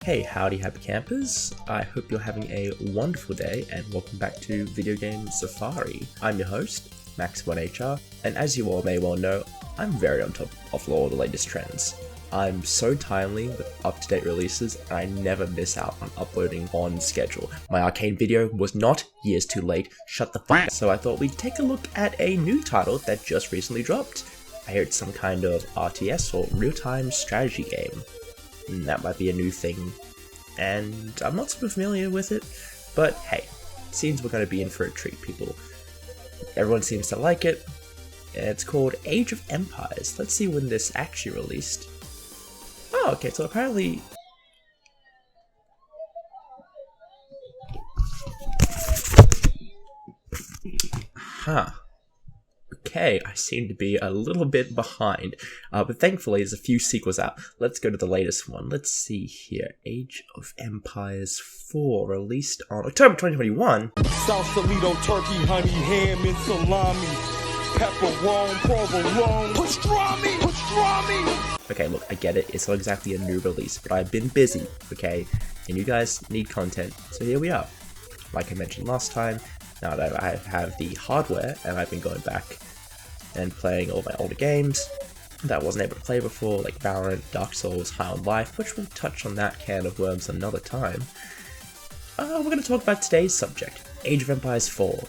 Hey, howdy happy campers, I hope you're having a wonderful day and welcome back to Video Game Safari. I'm your host, MaxibonHR, and as you all may well know, I'm very on top of all the latest trends. I'm so timely with up-to-date releases and I never miss out on uploading on schedule. My arcane video was not years too late, shut the fuck up. So I thought we'd take a look at a new title that just recently dropped. I hear it's some kind of RTS or real-time strategy game. That might be a new thing, and I'm not super familiar with it, but hey, seems we're going to be in for a treat, people. Everyone seems to like it, and it's called Age of Empires. Let's see when this actually released. Oh, okay, so apparently... Huh. Okay, I seem to be a little bit behind, but thankfully there's a few sequels out. Let's go to the latest one. Let's see here. Age of Empires 4, released on October 2021. Sausalito, turkey, honey, ham, and salami. Pepperoni, provolone, pastrami. Okay, look, I get it. It's not exactly a new release, but I've been busy, okay? And you guys need content, so here we are. Like I mentioned last time, now that I have the hardware, and I've been going back and playing all my older games that I wasn't able to play before, like Valorant, Dark Souls, High on Life, which we'll touch on that can of worms another time. We're going to talk about today's subject, Age of Empires 4.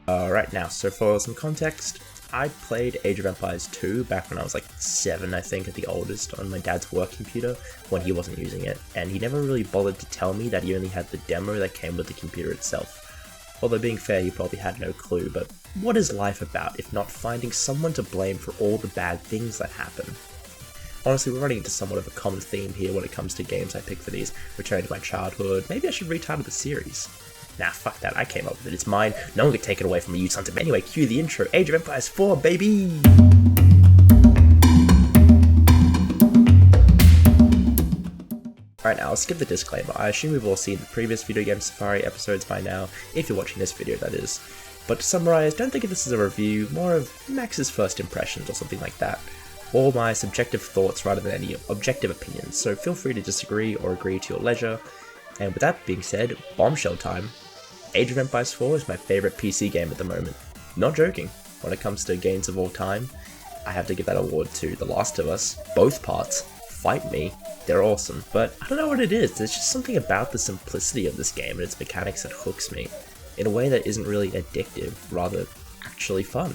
Alright, now, so for some context, I played Age of Empires 2 back when I was like 7, I think, at the oldest, on my dad's work computer when he wasn't using it, and he never really bothered to tell me that he only had the demo that came with the computer itself. Although being fair, he probably had no clue, but what is life about if not finding someone to blame for all the bad things that happen? Honestly, we're running into somewhat of a common theme here when it comes to games I pick for these, returning to my childhood. Maybe I should retitle the series. Nah, fuck that, I came up with it, it's mine, no one can take it away from me, you sons of... Anyway, cue the intro, Age of Empires 4, baby! Alright, now I'll skip the disclaimer. I assume we've all seen the previous Video Game Safari episodes by now, if you're watching this video, that is. But to summarize, don't think of this as a review, more of Max's first impressions or something like that. All my subjective thoughts rather than any objective opinions, so feel free to disagree or agree to your leisure. And with that being said, bombshell time. Age of Empires 4 is my favourite PC game at the moment. Not joking. When it comes to games of all time, I have to give that award to The Last of Us. Both parts. Fight me. They're awesome. But I don't know what it is. There's just something about the simplicity of this game and its mechanics that hooks me. In a way that isn't really addictive, rather actually fun.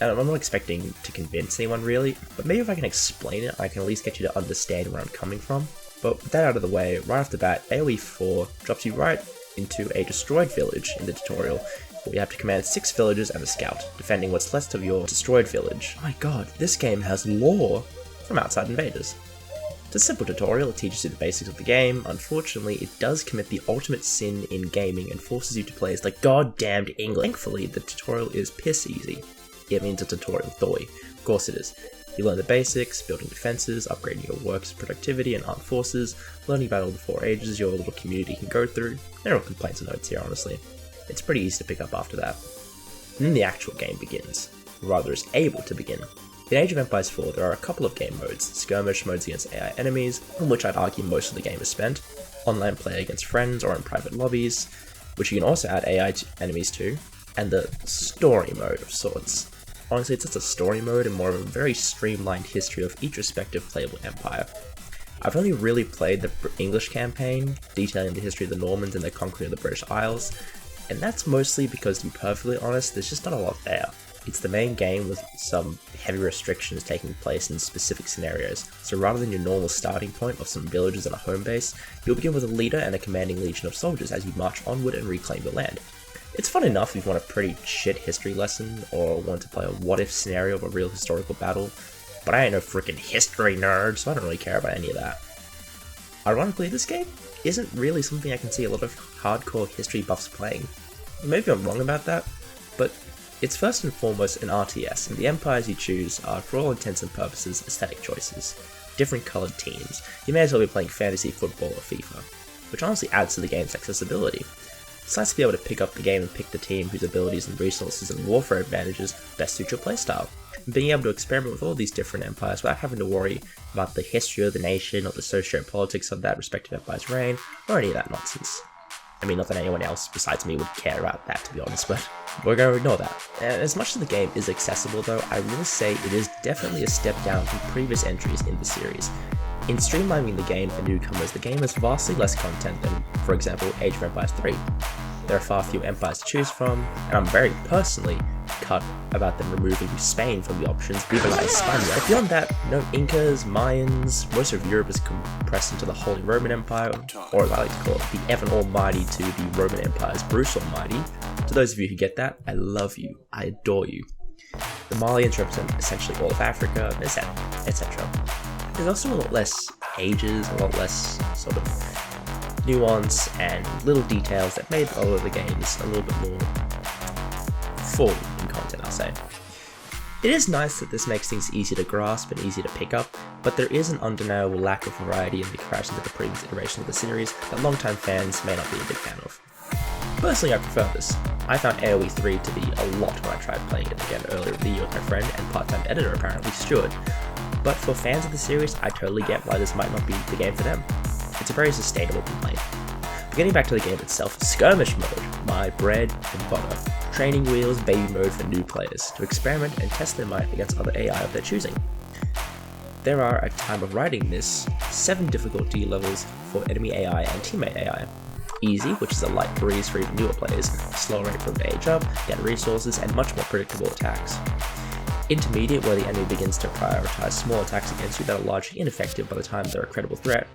And I'm not expecting to convince anyone really, but maybe if I can explain it, I can at least get you to understand where I'm coming from. But with that out of the way, right off the bat, AOE IV drops you right into a destroyed village in the tutorial, where you have to command 6 villagers and a scout, defending what's left of your destroyed village. Oh my god, this game has lore from outside invaders. It's a simple tutorial, it teaches you the basics of the game. Unfortunately, it does commit the ultimate sin in gaming and forces you to play as the goddamned English. Thankfully, the tutorial is piss easy. It means a tutorial, though. Of course it is. You learn the basics, building defenses, upgrading your work's productivity and armed forces, learning about all the 4 ages your little community can go through. There are no complaints or notes here, honestly. It's pretty easy to pick up after that. And then the actual game begins. Rather, is able to begin. In Age of Empires 4, there are a couple of game modes. Skirmish modes against AI enemies, in which I'd argue most of the game is spent. Online play against friends or in private lobbies, which you can also add AI enemies to. And the story mode of sorts. Honestly, it's just a story mode and more of a very streamlined history of each respective playable empire. I've only really played the English campaign, detailing the history of the Normans and their conquering of the British Isles, and that's mostly because, to be perfectly honest, there's just not a lot there. It's the main game with some heavy restrictions taking place in specific scenarios, so rather than your normal starting point of some villages and a home base, you'll begin with a leader and a commanding legion of soldiers as you march onward and reclaim your land. It's fun enough if you want a pretty shit history lesson, or want to play a what-if scenario of a real historical battle, but I ain't no freaking history nerd, so I don't really care about any of that. Ironically, this game isn't really something I can see a lot of hardcore history buffs playing. Maybe I'm wrong about that, but it's first and foremost an RTS, and the empires you choose are, for all intents and purposes, aesthetic choices. Different coloured teams. You may as well be playing fantasy football or FIFA, which honestly adds to the game's accessibility. It's nice to be able to pick up the game and pick the team whose abilities and resources and warfare advantages best suit your playstyle. And being able to experiment with all these different empires without having to worry about the history of the nation or the socio-politics of that respective empire's reign, or any of that nonsense. I mean, not that anyone else besides me would care about that, to be honest, but we're going to ignore that. And as much as the game is accessible though, I will say it is definitely a step down from previous entries in the series. In streamlining the game for newcomers, the game has vastly less content than, for example, Age of Empires 3. There are far fewer empires to choose from, and I'm very personally cut about them removing Spain from the options, even like España. But beyond that, no Incas, Mayans, most of Europe is compressed into the Holy Roman Empire, or as I like to call it, the Evan Almighty to the Roman Empire's Bruce Almighty. To those of you who get that, I love you, I adore you. The Malians represent essentially all of Africa, etc. There's also a lot less ages, a lot less sort of nuance and little details that made all of the games a little bit more full in content, I'll say. It is nice that this makes things easy to grasp and easy to pick up, but there is an undeniable lack of variety in the comparison to the previous iteration of the series that longtime fans may not be a big fan of. Personally, I prefer this. I found AOE IV to be a lot when I tried playing it again earlier in the year with my friend and part-time editor apparently, Stuart. But for fans of the series, I totally get why this might not be the game for them. It's a very sustainable complaint. But getting back to the game itself, Skirmish mode, my bread and butter. Training wheels, baby mode for new players, to experiment and test their might against other AI of their choosing. There are, at time of writing this, 7 difficulty levels for enemy AI and teammate AI. Easy, which is a light breeze for even newer players, slower rate for them to age up, get resources, and much more predictable attacks. Intermediate, where the enemy begins to prioritize small attacks against you that are largely ineffective by the time they're a credible threat.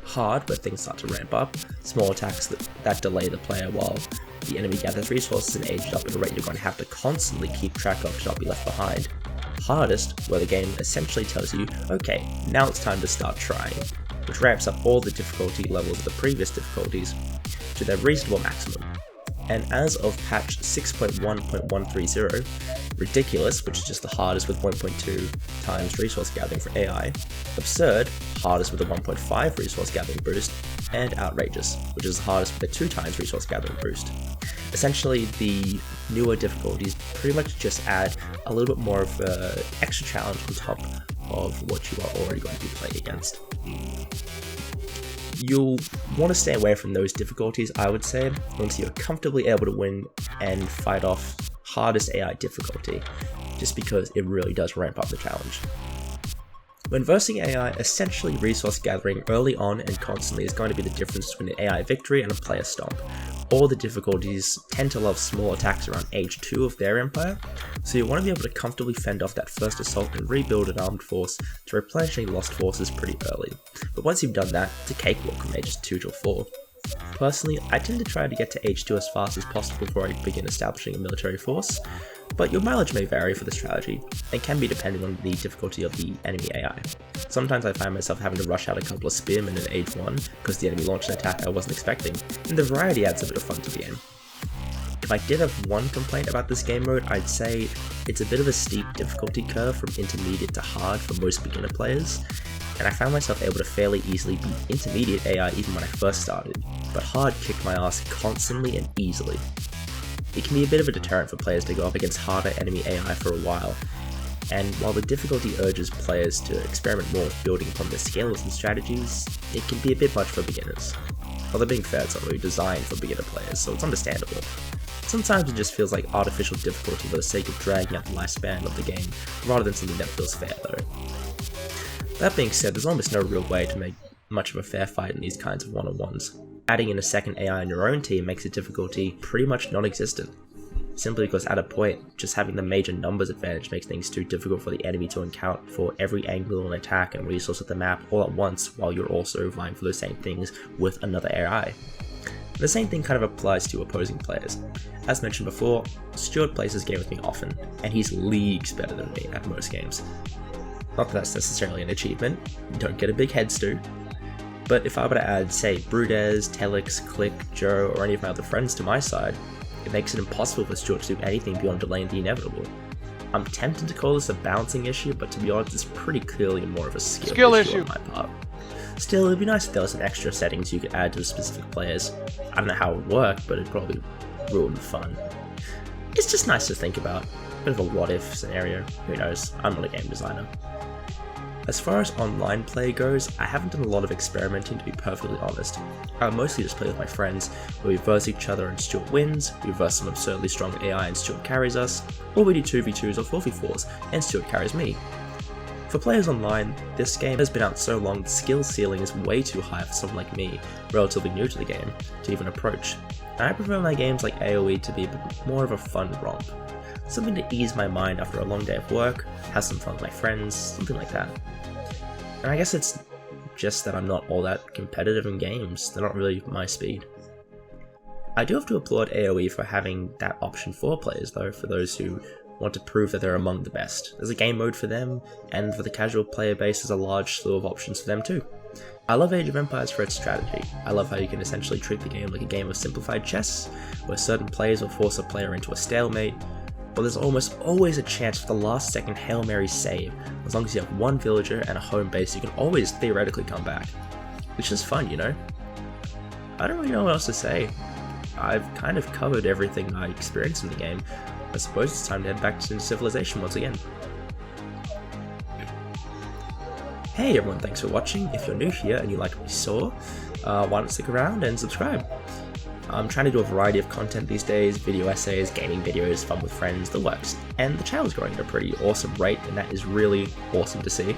Hard, where things start to ramp up, small attacks that delay the player while the enemy gathers resources and ages up at a rate you're going to have to constantly keep track of to not be left behind. Hardest, where the game essentially tells you, okay, now it's time to start trying, which ramps up all the difficulty levels of the previous difficulties to their reasonable maximum. And as of patch 6.1.130, Ridiculous, which is just the hardest with 1.2 times resource gathering for AI, Absurd, hardest with a 1.5 resource gathering boost, and Outrageous, which is the hardest with a 2 times resource gathering boost. Essentially, the newer difficulties pretty much just add a little bit more of an extra challenge on top of what you are already going to be playing against. You'll want to stay away from those difficulties, I would say, once you're comfortably able to win and fight off hardest AI difficulty, just because it really does ramp up the challenge. When versing AI, essentially resource gathering early on and constantly is going to be the difference between an AI victory and a player stomp. All the difficulties tend to love small attacks around age 2 of their empire, so you want to be able to comfortably fend off that first assault and rebuild an armed force to replenish any lost forces pretty early. But once you've done that, it's a cakewalk from ages 2 till 4. Personally, I tend to try to get to age 2 as fast as possible before I begin establishing a military force, but your mileage may vary for the strategy, and can be depending on the difficulty of the enemy AI. Sometimes I find myself having to rush out a couple of spearmen in age 1 because the enemy launched an attack I wasn't expecting, and the variety adds a bit of fun to the game. If I did have one complaint about this game mode, I'd say it's a bit of a steep difficulty curve from intermediate to hard for most beginner players, and I found myself able to fairly easily beat intermediate AI even when I first started, but hard kicked my ass constantly and easily. It can be a bit of a deterrent for players to go up against harder enemy AI for a while, and while the difficulty urges players to experiment more with building upon their skills and strategies, it can be a bit much for beginners. Although being fair, it's not really designed for beginner players, so it's understandable. Sometimes it just feels like artificial difficulty for the sake of dragging out the lifespan of the game, rather than something that feels fair though. That being said, there's almost no real way to make much of a fair fight in these kinds of one-on-ones. Adding in a second AI on your own team makes the difficulty pretty much non-existent. simply because at a point, just having the major numbers advantage makes things too difficult for the enemy to account for every angle and attack and resource of the map all at once, while you're also vying for the same things with another AI. The same thing kind of applies to opposing players. As mentioned before, Stuart plays this game with me often, and he's leagues better than me at most games. Not that that's necessarily an achievement, don't get a big head, Stu. But if I were to add, say, Brudez, Telix, Click, Joe, or any of my other friends to my side, it makes it impossible for Stuart to do anything beyond delaying the inevitable. I'm tempted to call this a balancing issue, but to be honest, it's pretty clearly more of a skill issue on my part. Still, it'd be nice if there was some extra settings you could add to specific players. I don't know how it would work, but it'd probably ruin the fun. It's just nice to think about. A bit of a what-if scenario. Who knows? I'm not a game designer. As far as online play goes, I haven't done a lot of experimenting, to be perfectly honest. I mostly just play with my friends, where we verse each other and Stuart wins, we verse some absurdly strong AI and Stuart carries us, or we do 2v2s or 4v4s and Stuart carries me. For players online, this game has been out so long the skill ceiling is way too high for someone like me, relatively new to the game, to even approach, and I prefer my games like AOE to be a bit more of a fun romp. Something to ease my mind after a long day of work, have some fun with my friends, something like that. And I guess it's just that I'm not all that competitive in games, they're not really my speed. I do have to applaud AOE for having that option for players though, for those who want to prove that they're among the best. There's a game mode for them, and for the casual player base there's a large slew of options for them too. I love Age of Empires for its strategy. I love how you can essentially treat the game like a game of simplified chess, where certain players will force a player into a stalemate, but there's almost always a chance for the last second Hail Mary save. As long as you have one villager and a home base, you can always theoretically come back. Which is fun, you know? I don't really know what else to say. I've kind of covered everything I experienced in the game. I suppose it's time to head back to Civilization once again. Hey everyone, thanks for watching. If you're new here and you liked what you saw, why don't stick around and subscribe. I'm trying to do a variety of content these days, video essays, gaming videos, fun with friends, the works, and the channel's growing at a pretty awesome rate, and that is really awesome to see.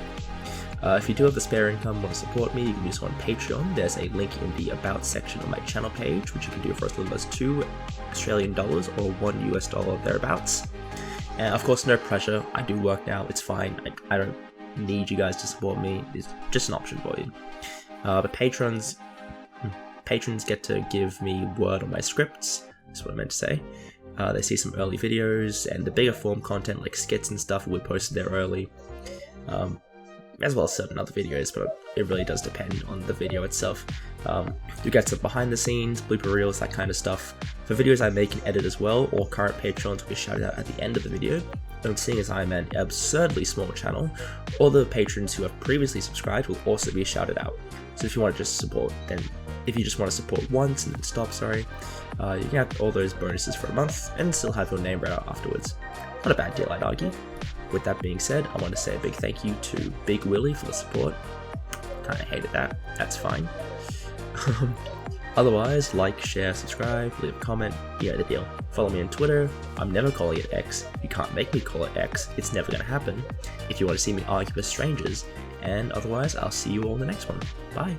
If you do have the spare income and want to support me, you can do so on Patreon. There's a link in the About section on my channel page, which you can do for as little as $2 Australian or $1 US thereabouts. And of course, no pressure. I do work now, it's fine. I don't need you guys to support me. It's just an option for you. But patrons get to give me word on my scripts. That's what I meant to say. They see some early videos, and the bigger form content like skits and stuff will be posted there early. As well as certain other videos, but it really does depend on the video itself. You get some behind the scenes, blooper reels, that kind of stuff. For videos I make and edit as well, all current patrons will be shouted out at the end of the video. And seeing as I'm an absurdly small channel, all the patrons who have previously subscribed will also be shouted out. So if you want to just support, then if you just want to support once and then stop, you can have all those bonuses for a month and still have your name read out afterwards. Not a bad deal, I'd argue. With that being said, I want to say a big thank you to Big Willie for the support. Kinda hated that, that's fine. Otherwise, like, share, subscribe, leave a comment, you know the deal. Follow me on Twitter. I'm never calling it X. You can't make me call it X. It's never gonna happen. If you want to see me argue with strangers. And otherwise, I'll see you all in the next one. Bye.